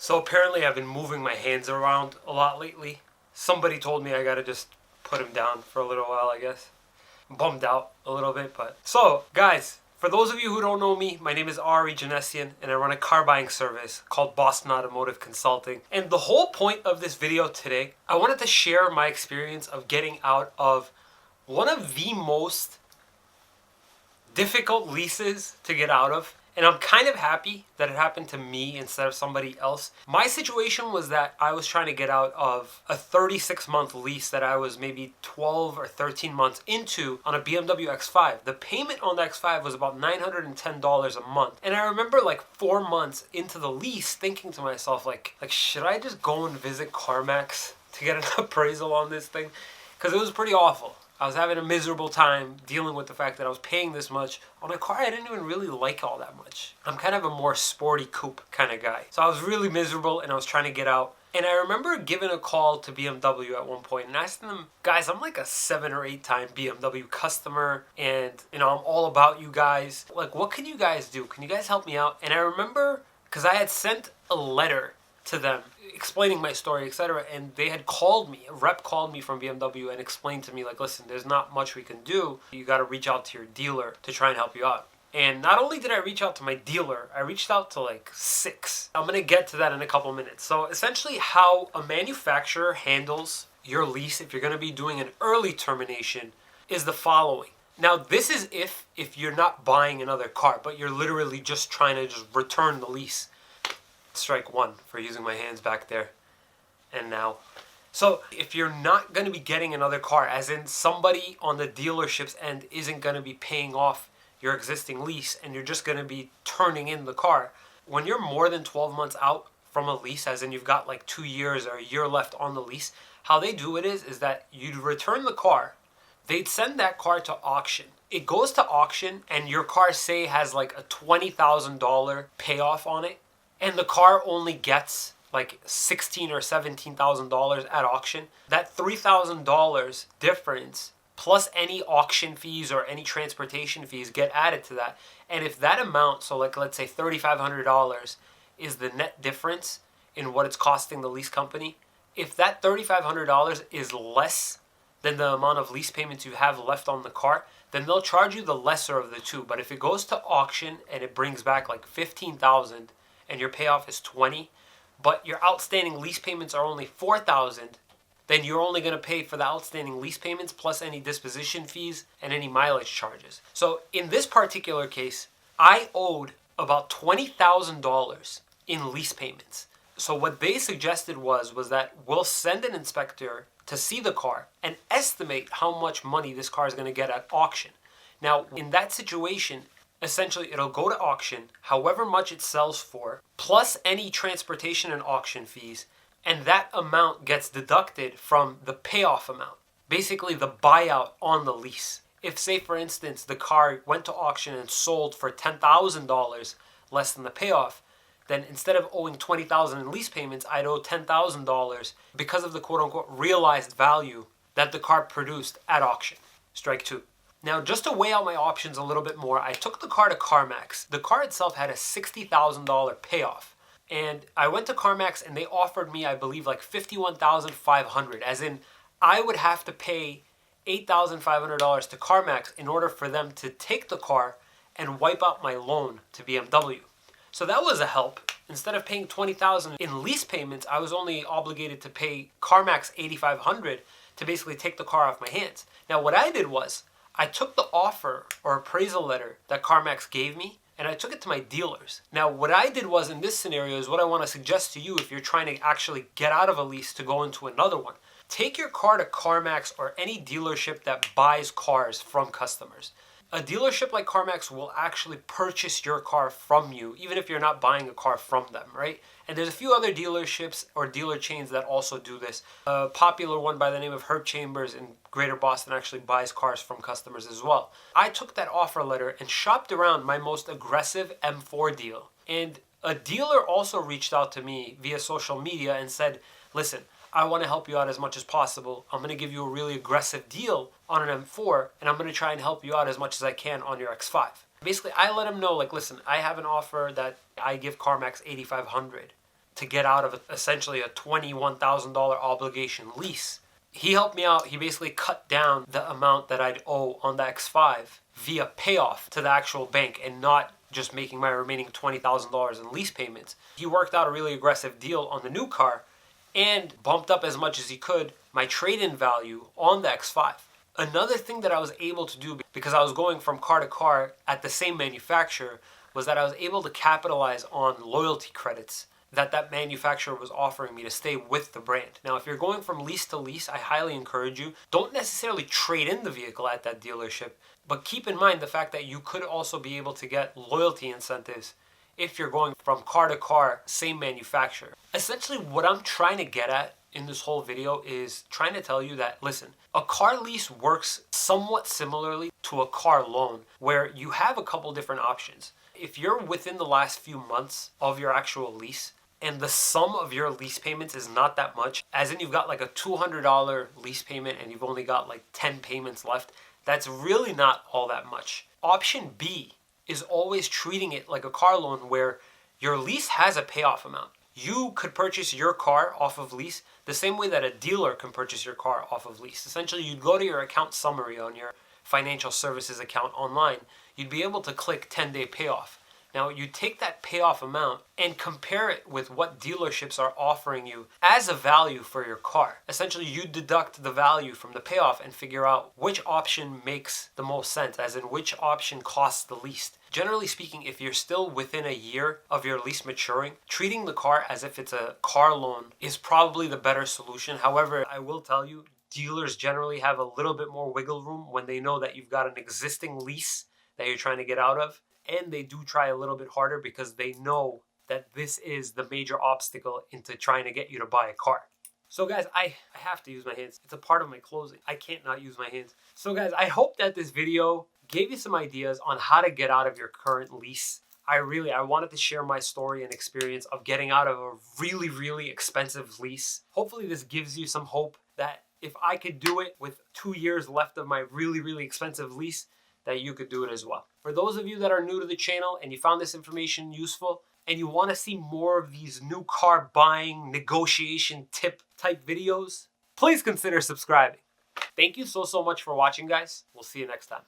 So apparently I've been moving my hands around a lot lately. Somebody told me I gotta just put him down for a little while, I guess. I'm bummed out a little bit, but... So, guys, for those of you who don't know me, my name is Janessian, and I run a car buying service called Boston Automotive Consulting. And the whole point of this video today, I wanted to share my experience of getting out of one of the most difficult leases to get out of. And I'm kind of happy that it happened to me instead of somebody else. My situation was that I was trying to get out of a 36-month lease that I was maybe 12 or 13 months into on a BMW X5. The payment on the X5 was about $910 a month. And I remember like 4 months into the lease thinking to myself, like should I just go and visit CarMax to get an appraisal on this thing? Because it was pretty awful. I was having a miserable time dealing with the fact that I was paying this much on a car I didn't even really like all that much. I'm kind of a more sporty coupe kind of guy. So I was really miserable and I was trying to get out. And I remember giving a call to BMW at one point and asking them, guys, I'm like a 7 or 8 time BMW customer and I'm all about you guys. Like, what can you guys do? Can you guys help me out? And I remember, because I had sent a letter to them explaining my story, etc., and they had called me, a rep called me from BMW and explained to me, like, listen, there's not much we can do. You got to reach out to your dealer to try and help you out. And not only did I reach out to my dealer, I reached out to like 6. I'm going to get to that in a couple minutes. So essentially how a manufacturer handles your lease if you're going to be doing an early termination is the following. Now, this is if you're not buying another car, but you're literally just trying to just return the lease. Strike one for using my hands back there and now. So if you're not going to be getting another car, as in somebody on the dealership's end isn't going to be paying off your existing lease and you're just going to be turning in the car, when you're more than 12 months out from a lease, as in you've got like 2 years or a year left on the lease, how they do it is that you'd return the car. They'd send that car to auction. It goes to auction and your car, say, has like a $20,000 payoff on it. And the car only gets like $16,000 or $17,000 at auction. That $3,000 difference plus any auction fees or any transportation fees get added to that. And if that amount, so like let's say $3,500 is the net difference in what it's costing the lease company, if that $3,500 is less than the amount of lease payments you have left on the car, then they'll charge you the lesser of the two. But if it goes to auction and it brings back like $15,000, and your payoff is $20,000, but your outstanding lease payments are only $4,000, then you're only going to pay for the outstanding lease payments plus any disposition fees and any mileage charges. So in this particular case, I owed about $20,000 in lease payments. So what they suggested was that we'll send an inspector to see the car and estimate how much money this car is going to get at auction. Now, in that situation, essentially, it'll go to auction, however much it sells for, plus any transportation and auction fees, and that amount gets deducted from the payoff amount. Basically, the buyout on the lease. If, say, for instance, the car went to auction and sold for $10,000 less than the payoff, then instead of owing $20,000 in lease payments, I'd owe $10,000 because of the quote-unquote realized value that the car produced at auction. Strike two. Now, just to weigh out my options a little bit more, I took the car to CarMax. The car itself had a $60,000 payoff. And I went to CarMax and they offered me, I believe, like $51,500. As in, I would have to pay $8,500 to CarMax in order for them to take the car and wipe out my loan to BMW. So that was a help. Instead of paying $20,000 in lease payments, I was only obligated to pay CarMax $8,500 to basically take the car off my hands. Now, what I did was, I took the offer or appraisal letter that CarMax gave me and I took it to my dealers. Now, what I did was in this scenario is what I want to suggest to you if you're trying to actually get out of a lease to go into another one. Take your car to CarMax or any dealership that buys cars from customers. A dealership like CarMax will actually purchase your car from you, even if you're not buying a car from them, right? And there's a few other dealerships or dealer chains that also do this. A popular one by the name of Herb Chambers in Greater Boston actually buys cars from customers as well. I took that offer letter and shopped around my most aggressive M4 deal. And a dealer also reached out to me via social media and said, listen, I want to help you out as much as possible. I'm going to give you a really aggressive deal on an M4, and I'm going to try and help you out as much as I can on your X5. Basically, I let him know, like, listen, I have an offer that I give CarMax $8,500. to get out of essentially a $21,000 obligation lease. He helped me out. He basically cut down the amount that I'd owe on the X5 via payoff to the actual bank and not just making my remaining $20,000 in lease payments. He worked out a really aggressive deal on the new car and bumped up as much as he could my trade-in value on the X5. Another thing that I was able to do, because I was going from car to car at the same manufacturer, was that I was able to capitalize on loyalty credits that manufacturer was offering me to stay with the brand. Now, if you're going from lease to lease, I highly encourage you, don't necessarily trade in the vehicle at that dealership, but keep in mind the fact that you could also be able to get loyalty incentives if you're going from car to car, same manufacturer. Essentially, what I'm trying to get at in this whole video is trying to tell you that, listen, a car lease works somewhat similarly to a car loan, where you have a couple different options. If you're within the last few months of your actual lease, and the sum of your lease payments is not that much, as in you've got like a $200 lease payment and you've only got like 10 payments left, that's really not all that much. Option B is always treating it like a car loan where your lease has a payoff amount. You could purchase your car off of lease the same way that a dealer can purchase your car off of lease. Essentially, you'd go to your account summary on your financial services account online. You'd be able to click 10-day payoff. Now, you take that payoff amount and compare it with what dealerships are offering you as a value for your car. Essentially, you deduct the value from the payoff and figure out which option makes the most sense, as in which option costs the least. Generally speaking, if you're still within a year of your lease maturing, treating the car as if it's a car loan is probably the better solution. However, I will tell you, dealers generally have a little bit more wiggle room when they know that you've got an existing lease that you're trying to get out of. And they do try a little bit harder because they know that this is the major obstacle into trying to get you to buy a car. So guys, I have to use my hands. It's a part of my closing. I can't not use my hands. So guys, I hope that this video gave you some ideas on how to get out of your current lease. I wanted to share my story and experience of getting out of a really, really expensive lease. Hopefully this gives you some hope that if I could do it with 2 years left of my really, really expensive lease, that you could do it as well. For those of you that are new to the channel and you found this information useful and you want to see more of these new car buying negotiation tip type videos, please consider subscribing. Thank you so much for watching, guys. We'll see you next time.